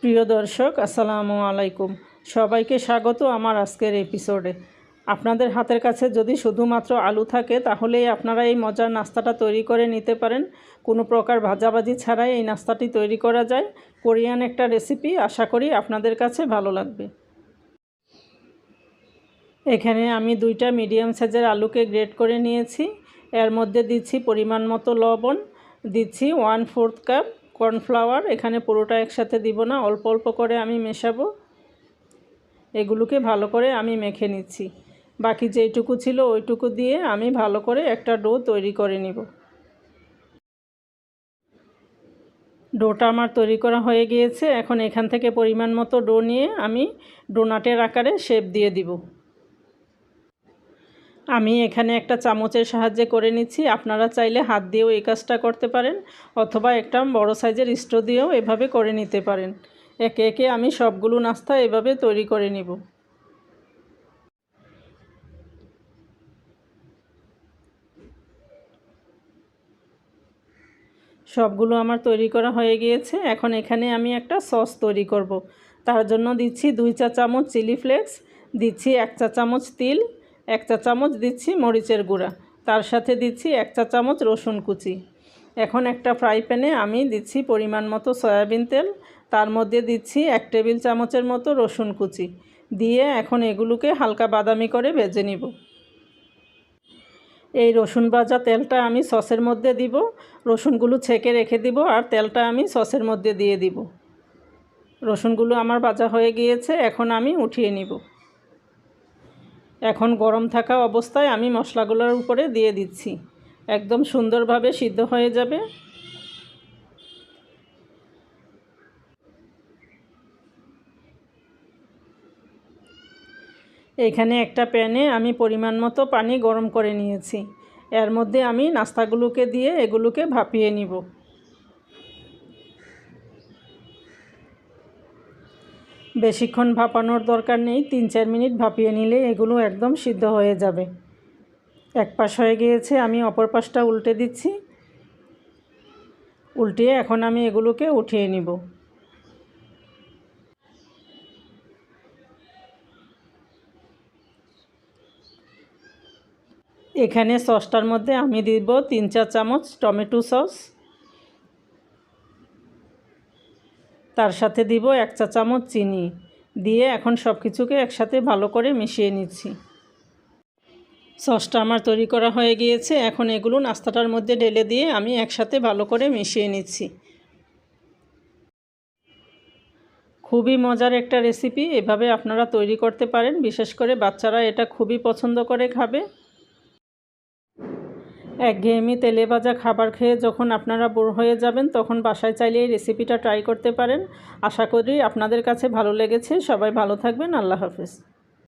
প্রিয় দর্শক, আসসালামু আলাইকুম। সবাইকে স্বাগত আমার আজকের এপিসোডে। আপনাদের হাতের কাছে যদি শুধুমাত্র আলু থাকে তাহলেই আপনারা এই মজার নাস্তাটা তৈরি করে নিতে পারেন। কোনো প্রকার ভাজাভাজি ছাড়াই এই নাস্তাটি তৈরি করা যায়। কোরিয়ান একটা রেসিপি, আশা করি আপনাদের কাছে ভালো লাগবে। এখানে আমি 2টা মিডিয়াম সাইজের আলুকে গ্রেট করে নিয়েছি। এর মধ্যে দিচ্ছি পরিমাণ মতো লবণ, দিচ্ছি 1/4 কাপ কর্নফ্লাওয়ার। এখানে পুরোটা একসাথে দিব না, অল্প অল্প করে আমি মেশাবো। এগুলোকে ভালো করে আমি মেখে নিচ্ছি। বাকি যেইটুকু ছিল ওইটুকু দিয়ে আমি ভালো করে একটা ডো তৈরি করে নিব। ডোটা আমার তৈরি করা হয়ে গিয়েছে। এখন এখান থেকে পরিমাণ মতো ডো নিয়ে আমি ডোনাটের আকারে শেপ দিয়ে দিব। আমি এখানে একটা চামচের সাহায্যে করে নিচ্ছি। আপনারা চাইলে হাত দিয়েও এই কাজটা করতে পারেন, অথবা একটা বড় সাইজের স্ট্রো দিয়েও এভাবে করে নিতে পারেন। একে একে আমি সবগুলো নাস্তা এভাবে তৈরি করে নিব। সবগুলো আমার তৈরি করা হয়ে গিয়েছে। এখন এখানে আমি একটা সস তৈরি করব। তার জন্য দিচ্ছি 2 চা চামচ চিলি ফ্লেক্স, দিচ্ছি 1 চা চামচ তিল, 1 চা চামচ দিচ্ছি মরিচের গুঁড়া, তার সাথে দিচ্ছি 1 চা চামচ রসুন কুচি। এখন একটা ফ্রাই প্যানে আমি দিচ্ছি পরিমাণ মতো সয়াবিন তেল, তার মধ্যে দিচ্ছি 1 টেবিল চামচের মতো রসুন কুচি দিয়ে এখন এগুলোকে হালকা বাদামি করে ভেজে নিব। এই রসুন ভাজা তেলটা আমি সসের মধ্যে দিব। রসুনগুলো ছেঁকে রেখে দিব আর তেলটা আমি সসের মধ্যে দিয়ে দিব। রসুনগুলো আমার ভাজা হয়ে গিয়েছে, এখন আমি উঠিয়ে নিব। এখন গরম থাকা অবস্থায় আমি মশলাগুলোর উপরে দিয়ে দিচ্ছি। একদম সুন্দরভাবে সিদ্ধ হয়ে যাবে। এখানে একটা প্যানে আমি পরিমাণ মতো পানি গরম করে নিয়েছি। এর মধ্যে আমি নাস্তাগুলোকে দিয়ে এগুলোকে ভাপিয়ে নিব। বেশিক্ষণ ভাপানোর দরকার নেই, 3-4 মিনিট ভাপিয়ে নিলে এগুলো একদম সিদ্ধ হয়ে যাবে। এক পাশ হয়ে গিয়েছে, আমি অপর পাশটা উল্টে দিচ্ছি। উল্টিয়ে এখন আমি এগুলোকে উঠিয়ে নিব। এখানে সসটার মধ্যে আমি দিব 3-4 চামচ টমেটো সস, তার সাথে দিব 1 চা চামচ চিনি দিয়ে এখন সব কিছুকে একসাথে ভালো করে মিশিয়ে নিচ্ছি। সসটা আমার তৈরি করা হয়ে গিয়েছে। এখন এগুলো নাস্তাটার মধ্যে ঢেলে দিয়ে আমি একসাথে ভালো করে মিশিয়ে নিচ্ছি। খুবই মজার একটা রেসিপি, এভাবে আপনারা তৈরি করতে পারেন। বিশেষ করে বাচ্চারা এটা খুবই পছন্দ করে খাবে। একঘেয়েমি তেলে ভাজা খাবার খেয়ে যখন আপনারা বোর হয়ে যাবেন তখন বাসায় চাইলে এই রেসিপিটা ট্রাই করতে পারেন। আশা করি আপনাদের কাছে ভালো লেগেছে। সবাই ভালো থাকবেন। আল্লাহ হাফেজ।